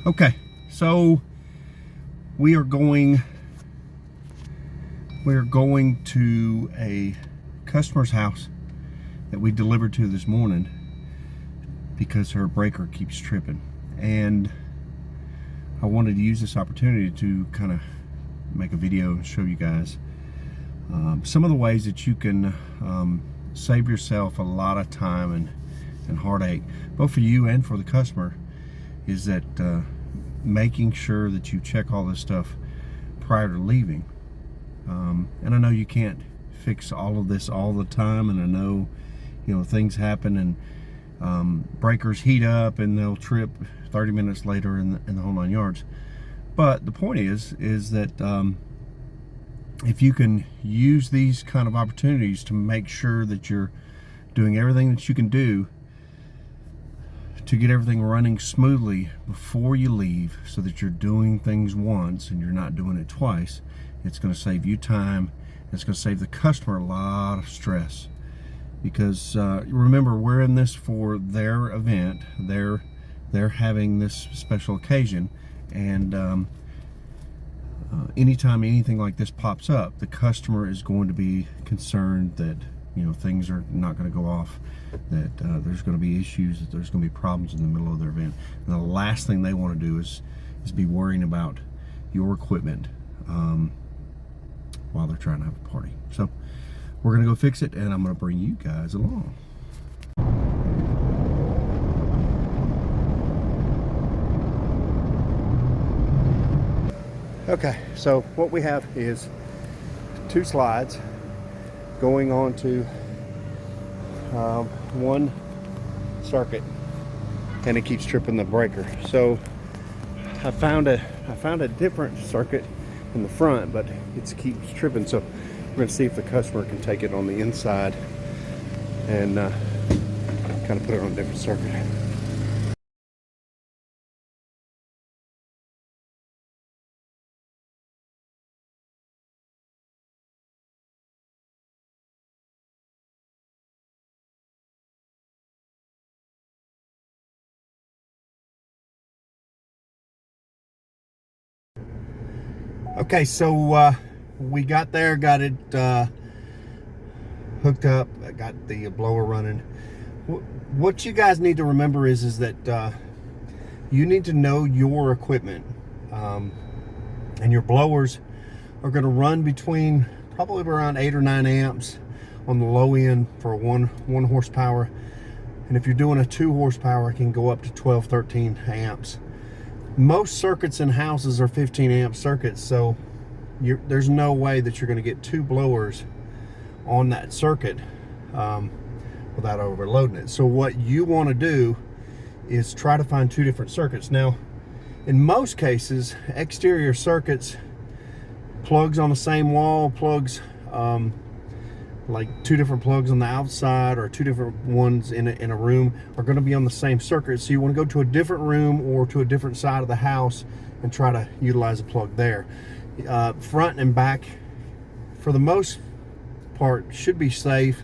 Okay, so we are going to a customer's house that we delivered to this morning because her breaker keeps tripping, and I wanted to use this opportunity to kind of make a video and show you guys some of the ways that you can save yourself a lot of time and heartache, both for you and for the customer, is that making sure that you check all this stuff prior to leaving. And I know you can't fix all of this all the time, and I know, you know, things happen and breakers heat up and they'll trip 30 minutes later in the whole 9 yards. But the point is that if you can use these kind of opportunities to make sure that you're doing everything that you can do to get everything running smoothly before you leave, so that you're doing things once and you're not doing it twice, it's going to save you time. It's going to save the customer a lot of stress, because remember, we're in this for their event. They're having this special occasion, and anytime anything like this pops up, the customer is going to be concerned that, you know, things are not going to go off, that there's going to be issues, that there's going to be problems in the middle of their event. And the last thing they want to do is be worrying about your equipment while they're trying to have a party. So we're going to go fix it, and I'm going to bring you guys along. Okay, so what we have is 2 slides going on to one circuit, and it keeps tripping the breaker. So I found a different circuit in the front, but it keeps tripping. So we're going to see if the customer can take it on the inside and kind of put it on a different circuit. Okay, so we got there, got it hooked up, got the blower running. What you guys need to remember is that you need to know your equipment, and your blowers are going to run between probably around 8 or 9 amps on the low end for one horsepower, and if you're doing a 2 horsepower, it can go up to 12, 13 amps. Most circuits in houses are 15 amp circuits, so there's no way that you're going to get 2 blowers on that circuit without overloading it. So what you want to do is try to find 2 different circuits. Now, in most cases, exterior circuits, plugs on the same wall, plugs like 2 different plugs on the outside or 2 different ones in a room are going to be on the same circuit. So you want to go to a different room or to a different side of the house and try to utilize a plug there. Front and back, for the most part, should be safe,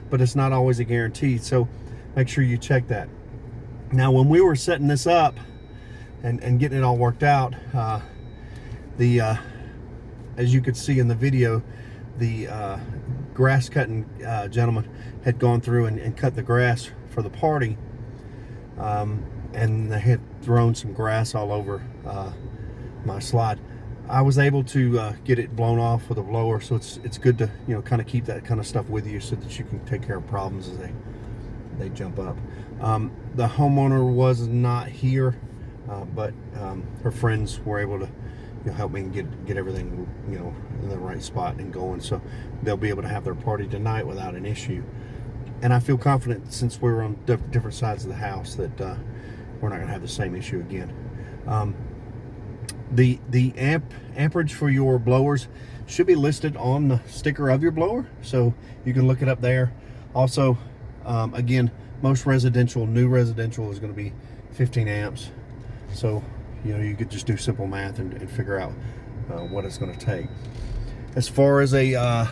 but it's not always a guarantee. So make sure you check that. Now, when we were setting this up and getting it all worked out, as you could see in the video, the grass cutting gentleman had gone through and cut the grass for the party, and they had thrown some grass all over my slide. I was able to get it blown off with a blower, so it's good to, you know, kind of keep that kind of stuff with you so that you can take care of problems as they jump up. The homeowner was not here, but her friends were able to, you know, help me get everything, you know, in the right spot and going, so they'll be able to have their party tonight without an issue. And I feel confident, since we're on different sides of the house, that we're not going to have the same issue again. The amperage for your blowers should be listed on the sticker of your blower, so you can look it up there. Also, again, most residential, new residential, is going to be 15 amps. So, you know, you could just do simple math and figure out what it's going to take. As far as a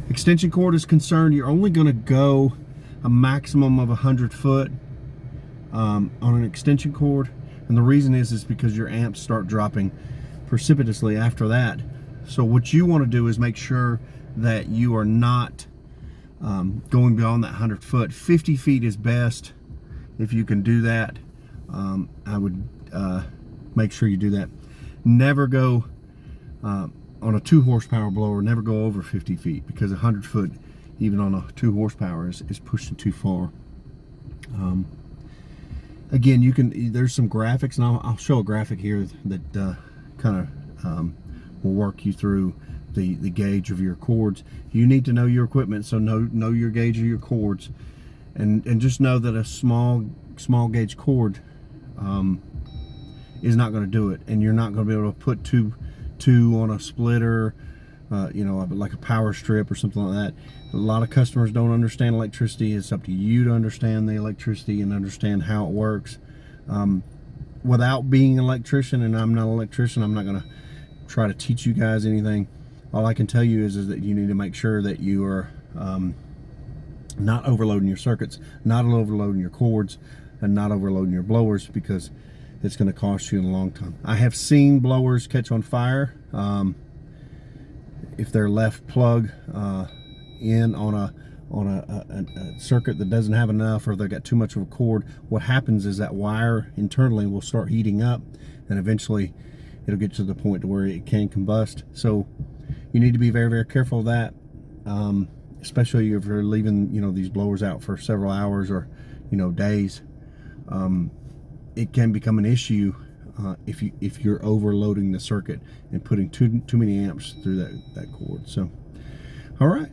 extension cord is concerned, you're only going to go a maximum of 100 foot on an extension cord. And the reason is because your amps start dropping precipitously after that. So what you want to do is make sure that you are not going beyond that 100 foot. 50 feet is best if you can do that. I would make sure you do that. Never go on a 2 horsepower blower, never go over 50 feet, because 100 foot, even on a 2 horsepower, is pushing too far. Again, there's some graphics, and I'll show a graphic here that kind of will work you through the gauge of your cords. You need to know your equipment, so know your gauge of your cords, and just know that a small gauge cord is not going to do it, and you're not going to be able to put two on a splitter, like a power strip or something like that. A lot of customers don't understand electricity. It's up to you to understand the electricity and understand how it works. Without being an electrician, and I'm not an electrician, I'm not going to try to teach you guys anything. All I can tell you is that you need to make sure that you are not overloading your circuits, not overloading your cords, and not overloading your blowers, because it's going to cost you in the long time. I have seen blowers catch on fire if they're left plug in on a circuit that doesn't have enough, or they got too much of a cord. What happens is that wire internally will start heating up, and eventually it'll get to the point to where it can combust. So you need to be very, very careful of that, especially if you're leaving these blowers out for several hours or days. It can become an issue if you're overloading the circuit and putting too many amps through that cord. So, all right.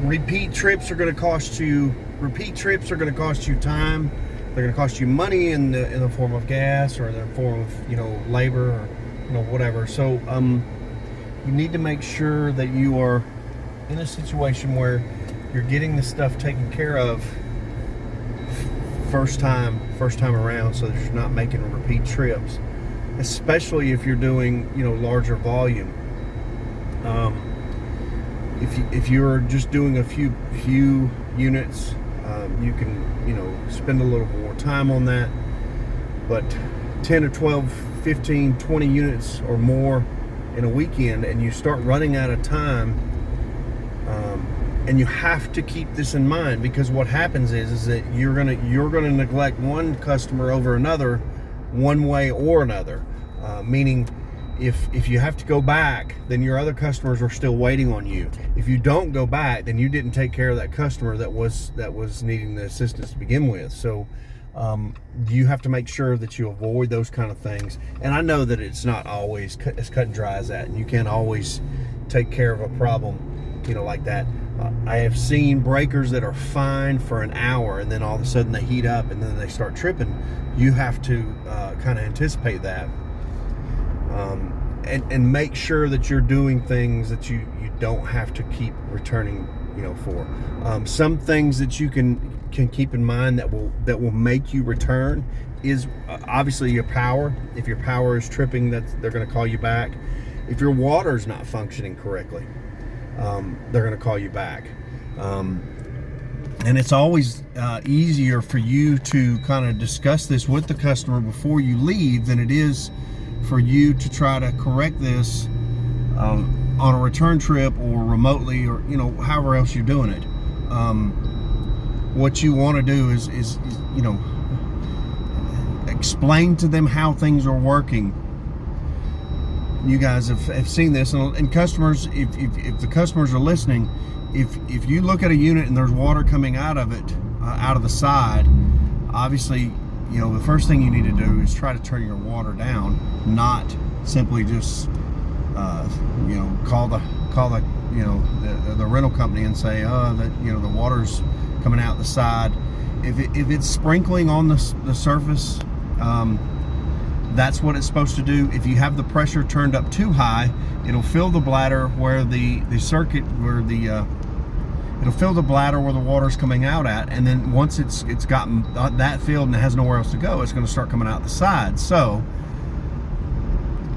Repeat trips are going to cost you time. They're going to cost you money in the form of gas, or in the form of labor, or whatever. So you need to make sure that you are in a situation where you're getting the stuff taken care of first time around, so that you're not making repeat trips, especially if you're doing larger volume. If you're just doing a few units, you can spend a little more time on that. But 10 or 12, 15, 20 units or more in a weekend, and you start running out of time, and you have to keep this in mind, because what happens is that you're gonna neglect one customer over another, one way or another. Meaning, if you have to go back, then your other customers are still waiting on you. If you don't go back, then you didn't take care of that customer that was needing the assistance to begin with. So you have to make sure that you avoid those kind of things. And I know that it's not always as cut and dry as that, and you can't always take care of a problem like that. I have seen breakers that are fine for an hour, and then all of a sudden they heat up and then they start tripping. You have to kind of anticipate that. And make sure that you're doing things that you don't have to keep returning for. Some things that you can keep in mind that will make you return is obviously your power. If your power is tripping, they're going to call you back. If your water is not functioning correctly, they're going to call you back. And it's always easier for you to kind of discuss this with the customer before you leave than it is for you to try to correct this on a return trip, or remotely, or however else you're doing it. What you want to do is explain to them how things are working. You guys have seen this, and customers, if the customers are listening, if you look at a unit and there's water coming out of it, out of the side, obviously, you know, the first thing you need to do is try to turn your water down, not simply just, you know, call the you know, the rental company and say, that, you know, the water's coming out the side. If it's sprinkling on the surface, that's what it's supposed to do. If you have the pressure turned up too high, it'll fill the bladder where the circuit, where the it'll fill the bladder where the water's coming out at, and then once it's gotten that filled and it has nowhere else to go, it's going to start coming out the side. So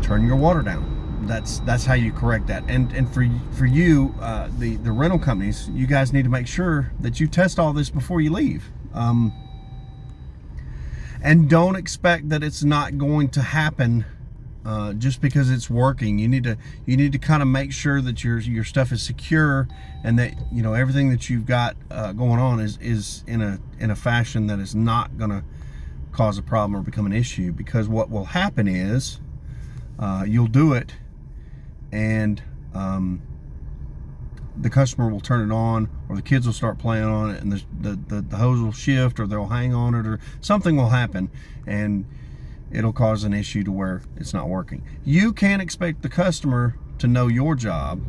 turn your water down. That's how you correct that. And for you, the rental companies, you guys need to make sure that you test all this before you leave. And don't expect that it's not going to happen just because it's working. You need to kind of make sure that your stuff is secure, and that, you know, everything that you've got going on is in a fashion that is not going to cause a problem or become an issue. Because what will happen is you'll do it, and the customer will turn it on, or the kids will start playing on it, and the hose will shift, or they'll hang on it, or something will happen, and it'll cause an issue to where it's not working. You can't expect the customer to know your job.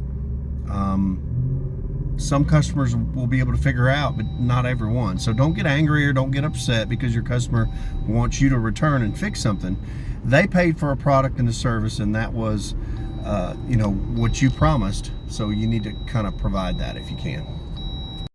Some customers will be able to figure out, but not everyone. So don't get angry or don't get upset because your customer wants you to return and fix something. They paid for a product and a service, and that was you know, what you promised. So you need to kind of provide that if you can.